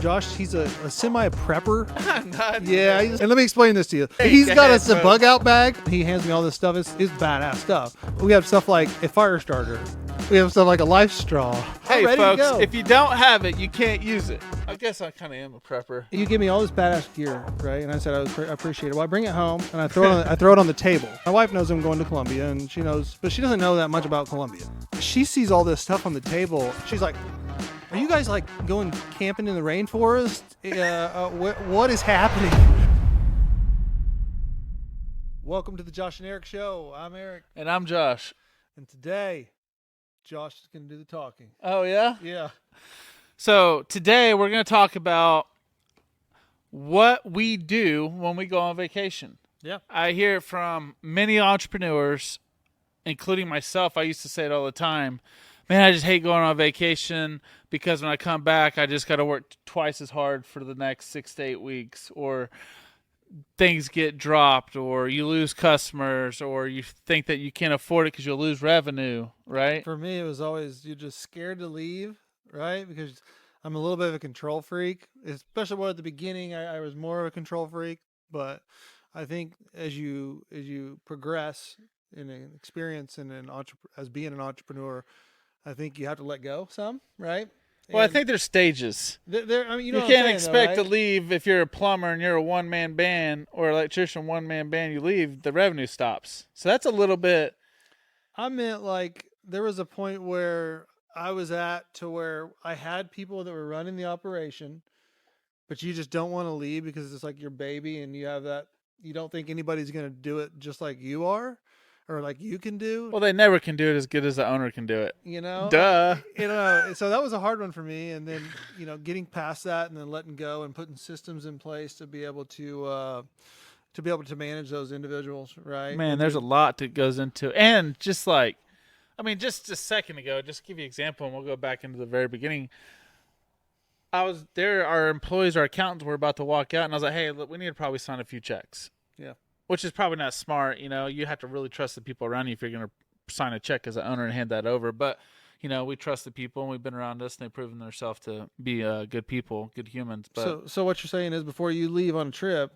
Josh, he's a semi-prepper. I'm not. Yeah, and let me explain this to you. Hey, He's go got ahead, us a bro. bug out bag. He hands me all this stuff. It's badass stuff. We have stuff like a fire starter. We have stuff like a life straw. Hey, I'm ready folks, to go. if you don't have it, you can't use it. I guess I kind of am a prepper. You give me all this badass gear, right? And I said I appreciate it. Well, I bring it home and I throw it on the table. My wife knows I'm going to Colombia, and she knows, but she doesn't know that much about Colombia. She sees all this stuff on the table. She's like, "Are you guys like going camping in the rainforest? What is happening?" Welcome to the Josh and Eric Show. I'm Eric, And I'm Josh. and today Josh is going to do the talking. Oh, yeah? Yeah. So today we're going to talk about what we do when we go on vacation. Yeah. I hear it from many entrepreneurs, including myself. I used to say it all the time. Man, I just hate going on vacation because when I come back, I just got to work twice as hard for the next 6 to 8 weeks, or things get dropped, or you lose customers, or you think that you can't afford it because you'll lose revenue, right? For me, it was always you're just scared to leave, right? Because I'm a little bit of a control freak, especially at the beginning. I was more of a control freak, but I think as you progress in an experience and as being an entrepreneur, I think you have to let go some, right? Well, I And think there's stages. I mean, you know You what I'm can't saying, expect though, to right? leave if you're a plumber and you're a one-man band or electrician one-man band. You leave, the revenue stops. So that's a little bit. I meant like there was a point where I was at to where I had people that were running the operation, but you just don't want to leave because it's like your baby and you have that, you don't think anybody's going to do it just like you are or like you can do, Well, they never can do it as good as the owner can do it. you know? Duh. So that was a hard one for me. And then, getting past that and then letting go and putting systems in place to be able to manage those individuals, right? Man, there's a lot that goes into, and just like, I mean, just a second ago, just to give you an example, and we'll go back into the very beginning. I was there, our employees, our accountants were about to walk out, and I was like, hey, look, we need to probably sign a few checks. Yeah. Which is probably not smart. You have to really trust the people around you if you're going to sign a check as an owner and hand that over. But, we trust the people, and we've been around us, and they've proven themselves to be good people, good humans. But So what you're saying is before you leave on a trip,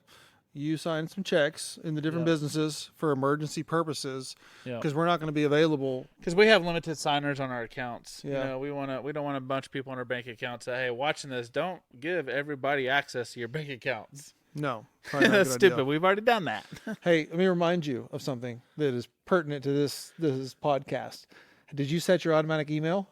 you sign some checks in the different Yeah. businesses for emergency purposes yeah. because we're not going to be available. Because we have limited signers on our accounts. Yeah. We don't want a bunch of people on our bank accounts say, hey, watching this, don't give everybody access to your bank accounts. No. Probably not a That's good stupid. idea. We've already done that. Hey, let me remind you of something that is pertinent to this podcast. Did you set your automatic email?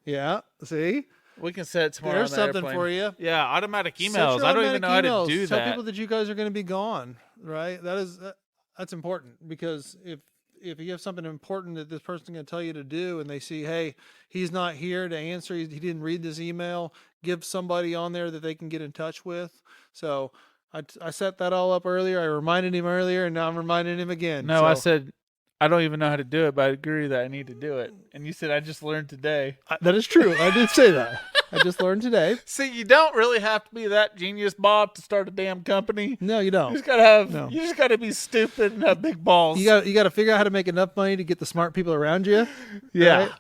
Yeah. See? We can set it tomorrow. There's on the something airplane. for you. Yeah, automatic Set emails. your I don't even automatic know how to emails. do Tell that. people that you guys are going to be gone, right? That's important because if you have something important that this person's going to tell you to do and they see, hey, he's not here to answer, he didn't read this email, give somebody on there that they can get in touch with. So I set that all up earlier. I reminded him earlier, and now I'm reminding him again. No, So, I said, I don't even know how to do it, but I agree that I need to do it. And you said, I just learned today. that is true. I did say that. I just learned today. See, you don't really have to be that genius, Bob, to start a damn company. No, you You don't. just gotta have. No. You just gotta be stupid and have big balls. You got to figure out how to make enough money to get the smart people around you. Yeah. Right?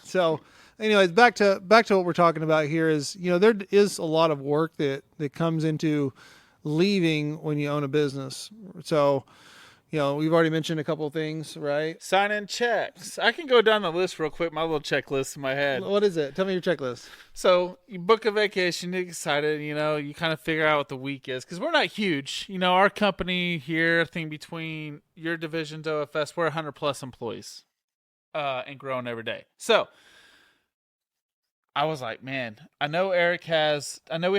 So, anyways, back to what we're talking about here is, there is a lot of work that comes into leaving when you own a business. So, we've already mentioned a couple of things, right? Sign in checks. I can go down the list real quick. My little checklist in my head. What is it? Tell me your checklist. So you book a vacation, you get excited, you kind of figure out what the week is. Because we're not huge. Our company here, I think between your divisions, OFS, we're 100 plus employees and growing every day. So I was like, man, I know we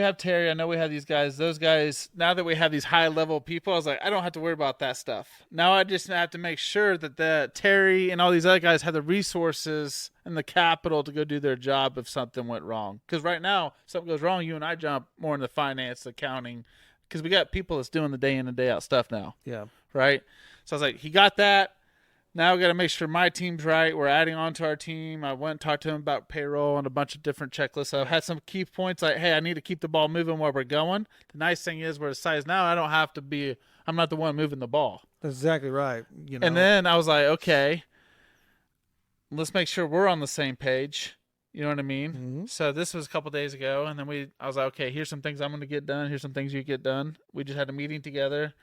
have Terry, I know we have these guys. Those guys, now that we have these high level people, I was like, I don't have to worry about that stuff. Now I just have to make sure that the Terry and all these other guys have the resources and the capital to go do their job if something went wrong. Because right now, if something goes wrong, you and I jump more into finance, accounting, because we got people that's doing the day in and day out stuff now. Yeah. Right? So I was like, he got that. Now we got to make sure my team's right. We're adding on to our team. I went and talked to him about payroll and a bunch of different checklists. I've had some key points like, hey, I need to keep the ball moving while we're going. The nice thing is we're the size now, I'm not the one moving the ball. That's exactly right. And then I was like, okay, let's make sure we're on the same page. You know what I mean? Mm-hmm. So this was a couple days ago, and then I was like, okay, here's some things I'm going to get done. Here's some things you get done. We just had a meeting together,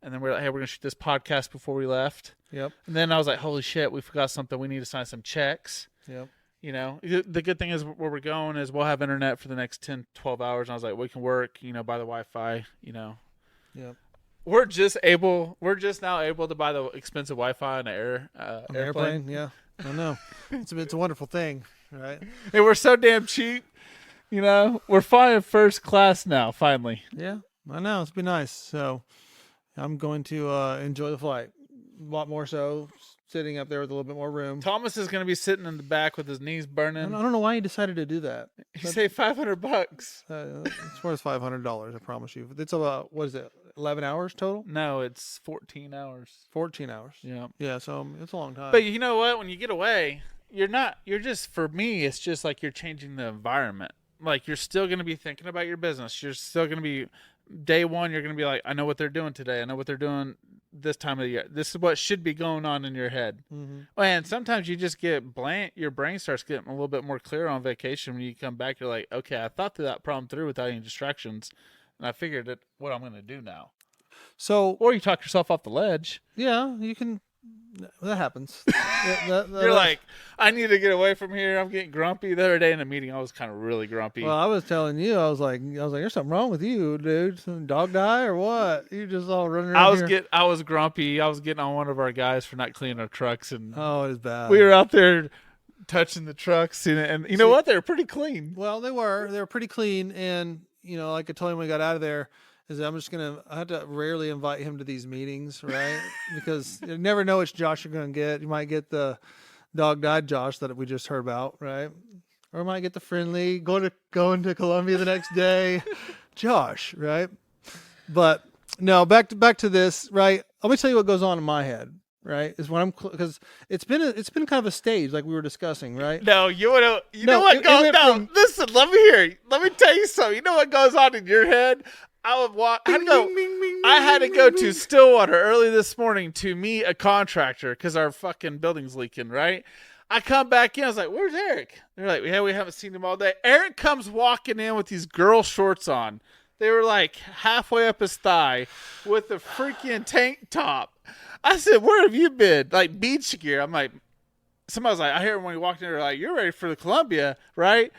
and then we're like, hey, we're going to shoot this podcast before we left. Yep. And then I was like, holy shit, we forgot something. We need to sign some checks. Yep. You know, the good thing is where we're going is we'll have internet for the next 10, 12 hours. And I was like, we can work, you know, by the Wi-Fi, you know. Yep. We're just now able to buy the expensive Wi-Fi on an airplane. Yeah. I know. It's a wonderful thing, right? And we're so damn cheap. You know, we're flying first class now, finally. Yeah, I know. It's been nice. So I'm going to enjoy the flight. A lot more so sitting up there with a little bit more room. Thomas is going to be sitting in the back with his knees burning. I don't know why he decided to do that. He saved $500. It's worth $500, I promise you. It's about, what is it, 11 hours total? No, it's 14 hours. 14 hours. Yeah. Yeah, so it's a long time. But you know what? When you get away, for me, it's just like you're changing the environment. Like, you're still going to be thinking about your business. You're still going to be, day one, you're going to be like, I know what they're doing today. I know what they're doing this time of the year. This is what should be going on in your head. Mm-hmm. And sometimes you just get blank. Your brain starts getting a little bit more clear on vacation. When you come back, you're like, okay, I thought that problem through without any distractions. And I figured that what I'm going to do now. So, or you talk yourself off the ledge. Yeah, you can. That happens. You're like, I need to get away from here. I'm getting grumpy. The other day in a meeting, I was kind of really grumpy. Well, I was telling you, I was like, there's something wrong with you, dude. Some dog die or what? You just all running around I was grumpy. I was getting on one of our guys for not cleaning our trucks, and oh, it was bad. We were out there touching the trucks, and you know what? They were pretty clean. Well, they were pretty clean, and you know, like I told him when we got out of there. I had to rarely invite him to these meetings, right? Because you never know which Josh you're going to get. You might get the dog died Josh that we just heard about, right? Or might get the friendly going to Colombia the next day, Josh, right? But no, back to this, right? Let me tell you what goes on in my head, right? Is when because it's been kind of a stage like we were discussing, right? No, listen, let me hear you. Let me tell you something. You know what goes on in your head? I had to go to Stillwater early this morning to meet a contractor because our fucking building's leaking, right? I come back in. I was like, where's Eric? They're like, yeah, we haven't seen him all day. Eric comes walking in with these girl shorts on. They were like halfway up his thigh with a freaking tank top. I said, where have you been? Like beach gear. I'm like, somebody was like, I hear when he walked in, they're like, you're ready for the Colombia, right?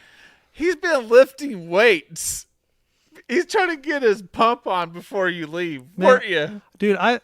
He's been lifting weights. He's trying to get his pump on before you leave, weren't you? Dude, I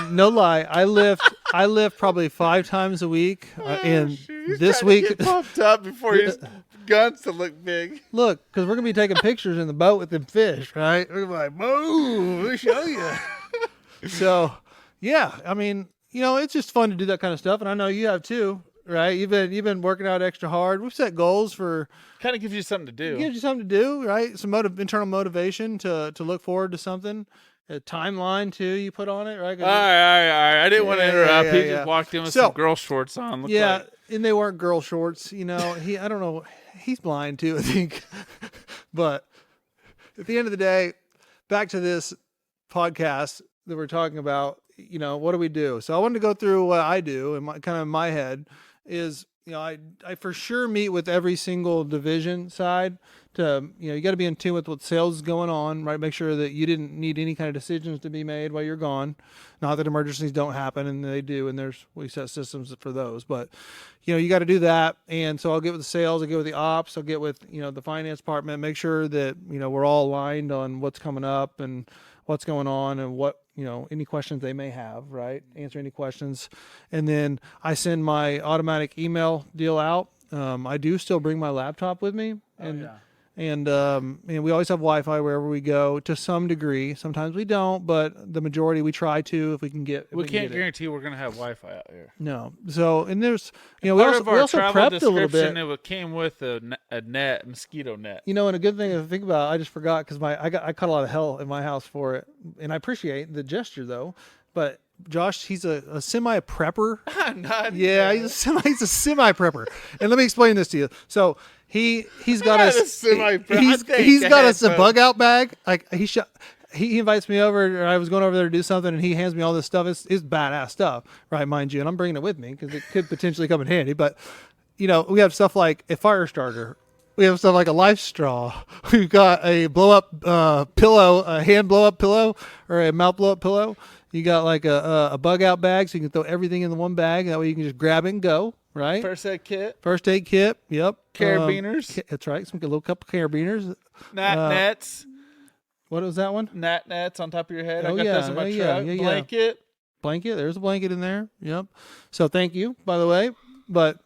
no lie, I lift probably 5 times a week. And this week, to get pumped up before his guns to look big. Look, because we're gonna be taking pictures in the boat with them fish, right? We're like, boom, let me show you. So, yeah, I mean, you know, it's just fun to do that kind of stuff, and I know you have too. Right, you've been working out extra hard. We've set goals for. Kind of gives you something to do. Gives you something to do, right? Some internal motivation to look forward to something. A timeline too you put on it, right? All right. I didn't want to interrupt. He just walked in with some girl shorts on. And they weren't girl shorts. You know, I don't know. He's blind too, I think. But at the end of the day, back to this podcast that we're talking about. You know, what do we do? So I wanted to go through what I do and kind of in my head is, you know, I for sure meet with every single division side to, you know, you got to be in tune with what sales is going on, right? Make sure that you didn't need any kind of decisions to be made while you're gone. Not that emergencies don't happen, and they do, and we set systems for those, but you know, you got to do that. And so I'll get with the sales, I'll get with the ops, I'll get with, you know, the finance department, make sure that, you know, we're all aligned on what's coming up and what's going on and what, you know, any questions they may have, right? Answer any questions. And then I send my automatic email deal out. I do still bring my laptop with me. And we always have Wi-Fi wherever we go to some degree. Sometimes we don't, but the majority we try to if we can get. We can't guarantee we're going to have Wi-Fi out here. No. So, and there's, you know, we also prepped a little bit. It came with a net, mosquito net. You know, and a good thing to think about, I just forgot because I caught a lot of hell in my house for it, and I appreciate the gesture though. But Josh, he's a semi prepper. He's a semi prepper. And let me explain this to you. So he's got a bug out bag. Like he invites me over, or I was going over there to do something, and he hands me all this stuff. It's badass stuff, right? Mind you, and I'm bringing it with me because it could potentially come in handy. But we have stuff like a fire starter. We have stuff like a life straw. We've got a blow up pillow, a hand blow up pillow, or a mouth blow up pillow. You got like a bug out bag, so you can throw everything in the one bag. That way you can just grab it and go. Right. First aid kit. First aid kit. Yep. Carabiners. That's right. Some little couple carabiners. Nets. What was that one? Nets on top of your head. Oh, I got yeah, those in my yeah, truck. yeah, yeah. Blanket. Blanket. There's a blanket in there. Yep. So thank you, by the way. But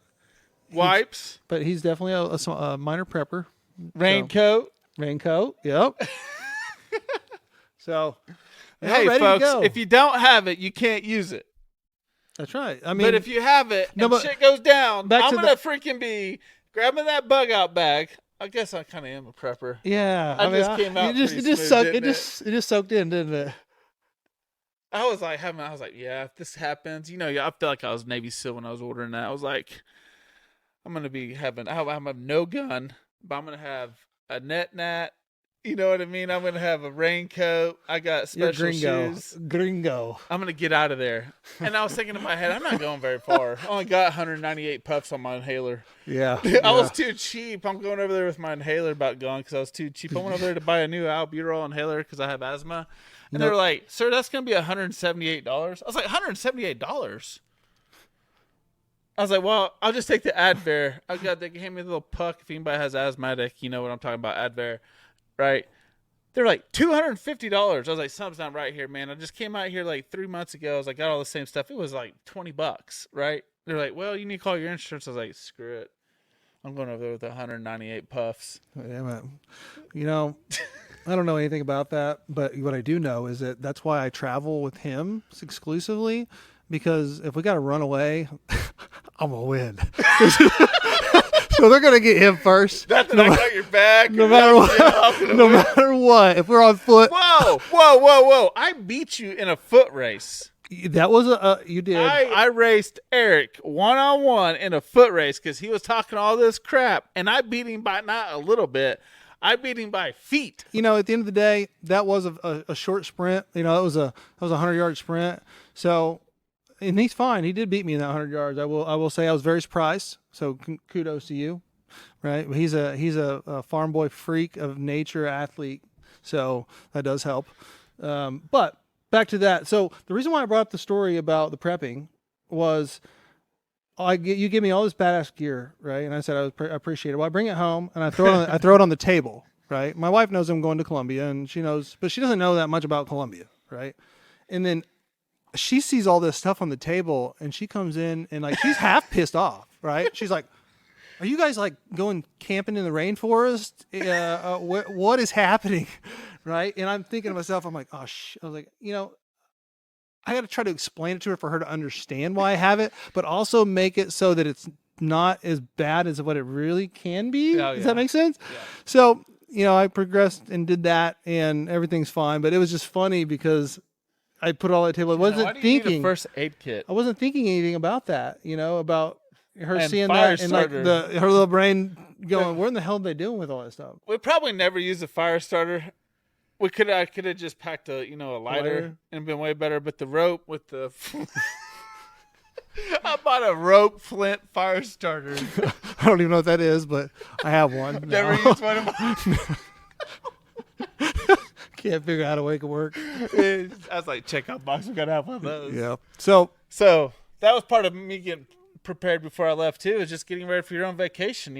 Wipes. he's definitely a minor prepper. Raincoat. Raincoat. Yep. So Hey, ready folks, to go. if you don't have it, you can't use it. That's right. I mean, But if you have it and but shit goes down, back I'm to going to freaking be grabbing that bug out bag. I guess I kind of am a prepper. yeah, I just came out it just pretty smooth, sucked. didn't It just soaked in, didn't it? I was like, yeah, if this happens, I feel like I was Navy SEAL when I was ordering that. I was like, I'm going to be having, I have no gun, but I'm going to have a net. You know what I mean? I'm going to have a raincoat. I got special shoes. Gringo. I'm going to get out of there. And I was thinking in my head, I'm not going very far. I only got 198 puffs on my inhaler. Yeah. I was too cheap. I'm going over there with my inhaler about gone because I was too cheap. I went over there to buy a new albuterol inhaler because I have asthma. And they were like, sir, that's going to be $178. I was like, $178? I was like, well, I'll just take the Advair. They gave me a little puck. If anybody has asthmatic, you know what I'm talking about, Advair. Right? They're like $250. I was like, something's not right here, man. I just came out here like 3 months ago. I was like, got all the same stuff. It was like $20, right? They're like, well, you need to call your insurance. I was like, screw it. I'm going over there with 198 puffs. Yeah, man. I don't know anything about that, but what I do know is that's why I travel with him exclusively, because if we got to run away, I'm going to win. So they're going to get him first. That's I got your back. No matter what. No matter what. If we're on foot. Whoa. I beat you in a foot race. That was you did. I raced Eric one-on-one in a foot race because he was talking all this crap, and I beat him by not a little bit. I beat him by feet. At the end of the day, that was a short sprint. It was a 100-yard sprint. So, and he's fine. He did beat me in that 100 yards. I will say I was very surprised. So kudos to you, right? He's a farm boy freak of nature athlete. So that does help. But back to that. So the reason why I brought up the story about the prepping was you give me all this badass gear, right? And I said I appreciate it. Well, I bring it home and I throw it on the table, right? My wife knows I'm going to Colombia, and she knows, but she doesn't know that much about Colombia, right? And then she sees all this stuff on the table, and she comes in and like she's half pissed off, right? She's like, "Are you guys like going camping in the rainforest? What is happening?" Right? And I'm thinking to myself, I'm like, "Oh, I was like, I got to try to explain it to her for her to understand why I have it, but also make it so that it's not as bad as what it really can be." Oh, Does that make sense? Yeah. So, I progressed and did that, and everything's fine. But it was just funny because I put all that table. I wasn't why do you need thinking a first aid kit. I wasn't thinking anything about that. About her And seeing fire that and like starter. her little brain going, "Where in the hell are they doing with all that stuff?" We probably never used a fire starter. I could have just packed a lighter Lighter. and been way better. But the rope with the I bought a rope flint fire starter. I don't even know what that is, but I have one. Never now. used one of mine. Can't figure out how to make it work. I was like, check out box. We gotta have one of those. Yeah. So that was part of me getting prepared before I left too. Is just getting ready for your own vacation.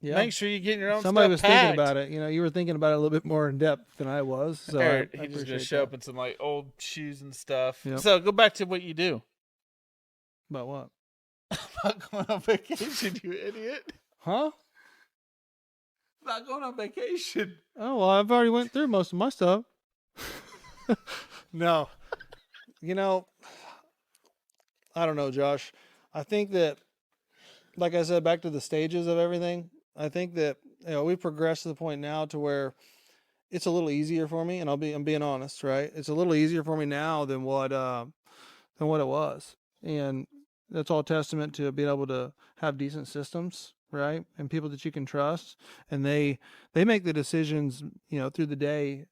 Yeah. Make sure you get your own. Somebody stuff was packed. thinking about it. You were thinking about it a little bit more in depth than I was. So Eric, I he's just gonna appreciate show that. up in some like old shoes and stuff. Yep. So go back to what you do. About what? Not going on vacation, you idiot. Huh? Not going on vacation. Oh, well, I've already went through most of my stuff. No. I don't know, Josh. I think that, like I said, back to the stages of everything, I think that, we've progressed to the point now to where it's a little easier for me, and I'm being honest, right? It's a little easier for me now than what it was. And that's all testament to being able to have decent systems, right? And people that you can trust, and they make the decisions, through the day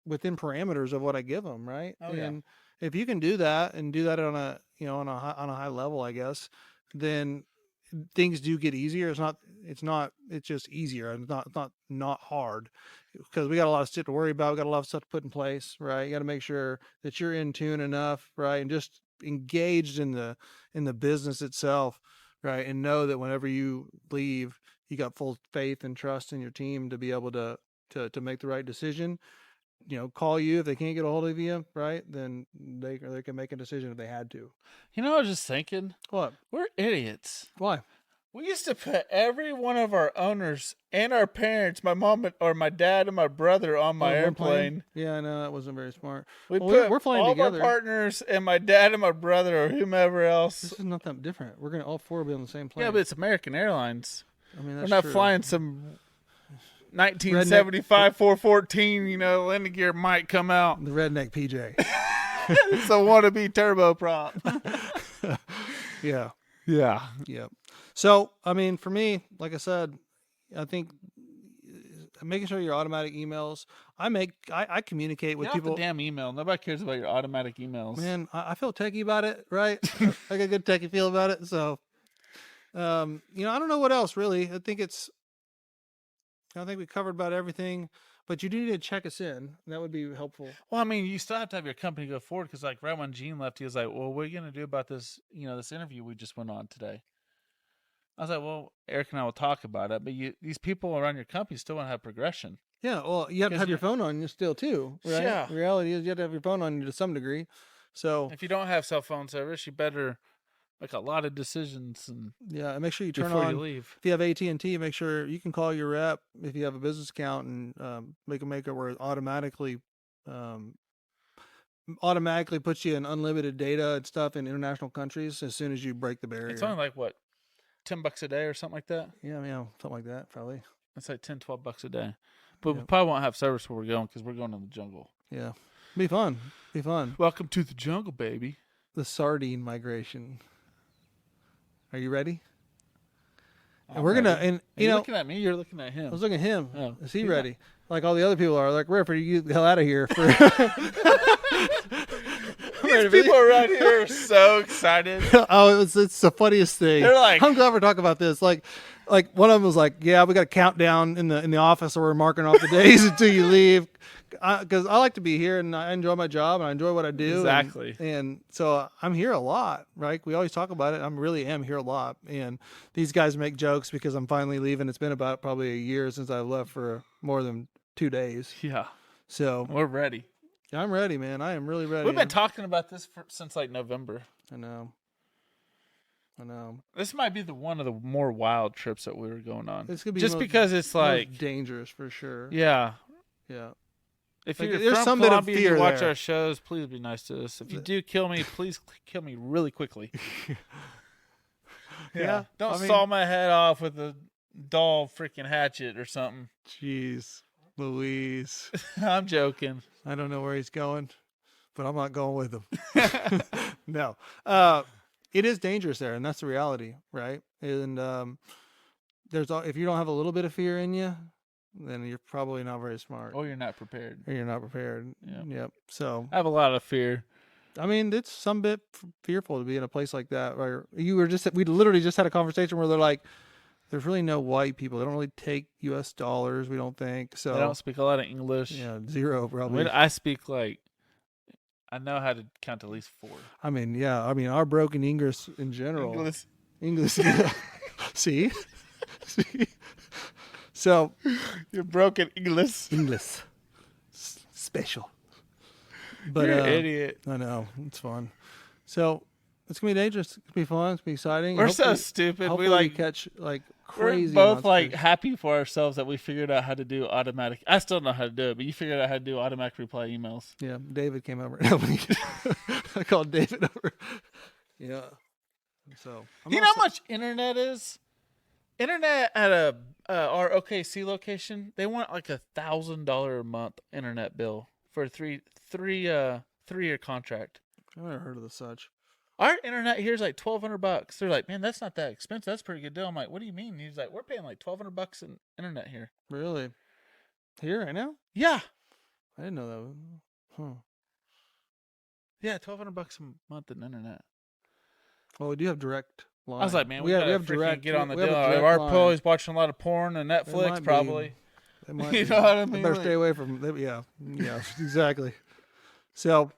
within parameters of what I give them, right? Oh, yeah. And if you can do that and do that on a on a high level, I guess, then things do get easier. It's just easier. It's not hard, because we got a lot of stuff to worry about. We got a lot of stuff to put in place, right? You got to make sure that you're in tune enough, right? And just engaged in the business itself, right? And know that whenever you leave, you got full faith and trust in your team to be able to make the right decision. Call you if they can't get a hold of you, right? Then they can make a decision if they had to. You know, I was just thinking, What? we're idiots. Why? We used to put every one of our owners and our parents, my mom or my dad and my brother, on my airplane. Yeah, I know that wasn't very smart. We're flying all together. my partners and my dad and my brother or whomever else. This is not that different. We're gonna all four be on the same plane. Yeah, but it's American Airlines. I mean, We're that's not true. flying some 1975 414. Landing gear might come out. The redneck PJ. It's a wannabe turboprop. Yeah. Yeah. Yep. So, I mean, for me, like I said, I think making sure your automatic emails. I communicate with Get off people. the damn email. Nobody cares about your automatic emails. Man, I feel techie about it, right? I got a good techie feel about it. So, I don't know what else really. I think we covered about everything, but you do need to check us in. That would be helpful. Well, I mean, you still have to have your company go forward, because like right when Gene left, he was like, well, what are you going to do about this, this interview we just went on today? I was like, well, Eric and I will talk about it, but these people around your company still want to have progression. Yeah, well, you have to have your phone on you still too, right? Yeah. The reality is you have to have your phone on you to some degree. So if you don't have cell phone service, you better make a lot of decisions and make sure you turn before on. you leave. If you have AT&T, make sure you can call your rep if you have a business account and make it where it automatically puts you in unlimited data and stuff in international countries as soon as you break the barrier. It's only like what, $10 a day or something like that? Yeah, something like that probably. It's like $10-$12 a day. But we probably won't have service where we're going, because we're going in the jungle. Yeah. Be fun. Welcome to the jungle, baby. The sardine migration. Are you ready? And we're gonna, and Are you looking at me? You're looking at him. I was looking at him. Oh. Is he ready? Like all the other people are. Like, ready to get the hell out of here. These people around here are so excited. Oh, it's the funniest thing. They're like, I'm glad we're talking about this. Like one of them was like, yeah, we got a countdown in the office, so we're marking off the days until you leave. Because I like to be here and I enjoy my job and I enjoy what I do. Exactly. And so I'm here a lot, right? We always talk about it. I really am here a lot. And these guys make jokes because I'm finally leaving. It's been about probably a year since I left for more than 2 days. Yeah. So we're ready. I'm ready, man. I am really ready. We've been talking about this since like November. I know. This might be one of the more wild trips that we were going on. It's gonna be just because it's like dangerous for sure. Yeah. Yeah. If Like, you're there's from some bit of Colombia and you fear watch there. our shows, please be nice to us. If you do kill me, please kill me really quickly. Yeah. Don't saw my head off with a dull freaking hatchet or something. Jeez, Louise. I'm joking. I don't know where he's going, but I'm not going with him. No. It is dangerous there, and that's the reality, right? And if you don't have a little bit of fear in you, then you're probably not very smart. Or you're not prepared. Yeah. Yep. So I have a lot of fear. I mean, it's some bit fearful to be in a place like that. Where we literally just had a conversation where they're like, there's really no white people. They don't really take U.S. dollars. We don't think so. They don't speak a lot of English. Yeah, zero probably. I speak I know how to count to at least 4. I mean, yeah. I mean, our broken English in general. English. See? So. You're broken English. Special. But, you're an idiot. I know. It's fun. So, it's going to be dangerous. It's going to be fun. It's going to be exciting. We're so stupid. Hopefully we catch crazy. We're both happy for ourselves that we figured out how to do automatic. I still don't know how to do it, but you figured out how to do automatic reply emails. Yeah, David came over. I called David over. Yeah. So you know how much internet is? Internet at our OKC location, they want like $1,000 a month internet bill for a 3-year contract. I've never heard of the such. Our internet here is like $1,200. They're like, man, that's not that expensive. That's a pretty good deal. I'm like, what do you mean? He's like, we're paying like $1,200 in internet here. Really? Here right now? Yeah. I didn't know that. Huh. Yeah, $1,200 a month in internet. Well, we do have direct line. I was like, man, we gotta have freaking direct, get on the we have deal. a direct Our line. employees watching a lot of porn and They Netflix, might be. probably. They might You be. know what I I mean? better Like- stay away from them. Yeah, exactly. So,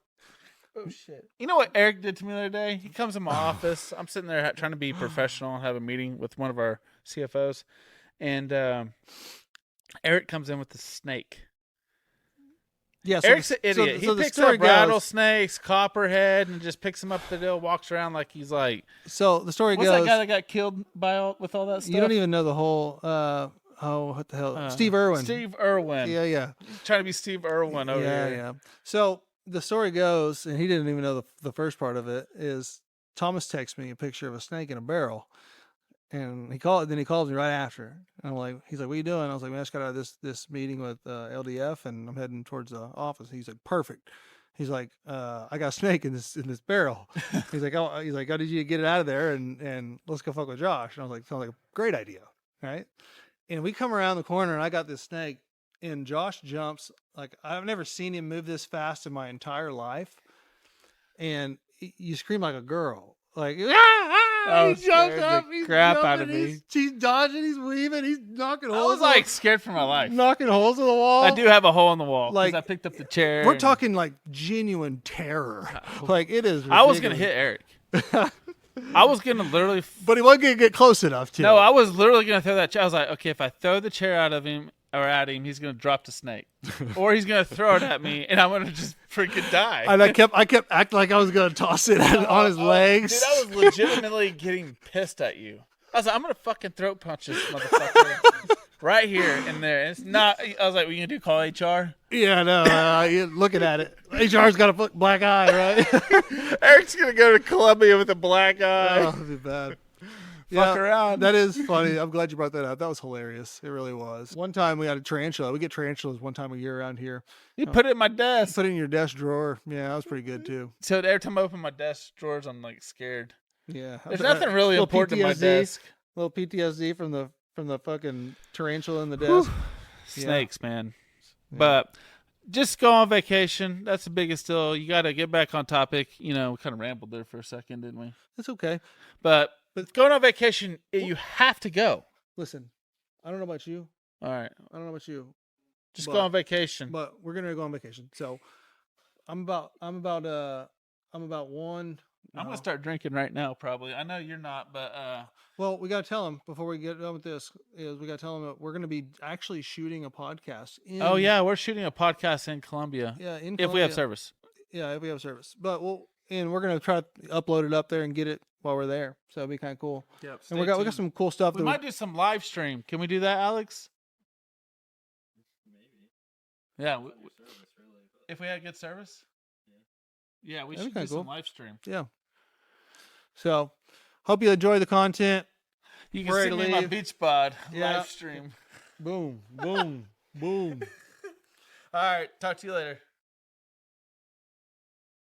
Oh shit! You know what Eric did to me the other day? He comes in my office. I'm sitting there trying to be professional and have a meeting with one of our CFOs, and Eric comes in with the snake. yeah, Eric's an idiot. So He the picks story up goes, rattlesnakes, copperhead, and just picks them up the deal. Walks around like he's like, So the story what's goes. that guy that got killed with all that stuff? You don't even know the whole. What the hell? Steve Irwin. Steve Irwin. Yeah. Trying to be Steve Irwin over here. Yeah. So the story goes, and he didn't even know the first part of it is Thomas texts me a picture of a snake in a barrel, and he calls me right after. And I'm like, he's like, what are you doing? I was like, man, I just got out of this meeting with LDF, and I'm heading towards the office. He's like, perfect. He's like, I got a snake in this barrel. He's like, how did you get it out of there? And let's go fuck with Josh. And I was like, sounds like a great idea, right? And we come around the corner, and I got this snake, and Josh jumps like I've never seen him move this fast in my entire life. And you scream like a girl, like Oh, he jumps up, the he's crap out jumping, of me. he's dodging, he's weaving, he's knocking I holes. was like scared for my life. knocking holes in the wall. I do have a hole in the wall because Like, I picked up the chair. We're and- talking like genuine terror. Like it is. I was gonna ridiculous. hit Eric. I was gonna literally. But he wasn't gonna get close enough to. No, I was literally gonna throw that chair. I was like, okay, if I throw the chair out of him or at him, he's gonna drop the snake, or he's gonna throw it at me, and I'm gonna just freaking die. And I kept acting like I was gonna toss it on his legs. Dude, I was legitimately getting pissed at you. I was like, I'm gonna fucking throat punch this motherfucker right here and there. And it's not. I was like, we gonna do call HR? Yeah, no, you're looking at it. HR's got a black eye, right? Eric's gonna go to Colombia with a black eye. Oh, that'd be bad. Fuck around. That is funny. I'm glad you brought that up. That was hilarious. It really was. One time we had a tarantula. We get tarantulas one time a year around here. You put it in my desk. Put it in your desk drawer. Yeah, that was pretty good too. So every time I open my desk drawers, I'm like scared. Yeah. There's nothing really Little important in my PTSD. desk. Little PTSD from the fucking tarantula in the desk. Snakes, man. Yeah. But just go on vacation. That's the biggest deal. You got to get back on topic. You know, we kind of rambled there for a second, didn't we? It's okay. But going on vacation, you have to go. Listen, I don't know about you. All right. I don't know about you. Just But- go on vacation. But we're gonna go on vacation. So I'm about one. I'm going to start drinking right now, probably. I know you're not, but Well, we got to tell them before we get done with this. Is we got to tell them that we're going to be actually shooting a podcast. oh, yeah, we're shooting a podcast in Colombia. Yeah, in If we have Colombia. service. Yeah, if we have service. But we're going to try to upload it up there and get it while we're there. So it'll be kind of cool. Yep. And we got some cool stuff. We might do some live stream. Can we do that, Alex? Maybe. Yeah. If we had good service? Yeah, we That'd should be do kinda cool. some live stream. Yeah. So hope you enjoy the content. You can We're see ready me to in my leave. beach bod Yeah. live stream. Boom, boom, boom. All right. Talk to you later.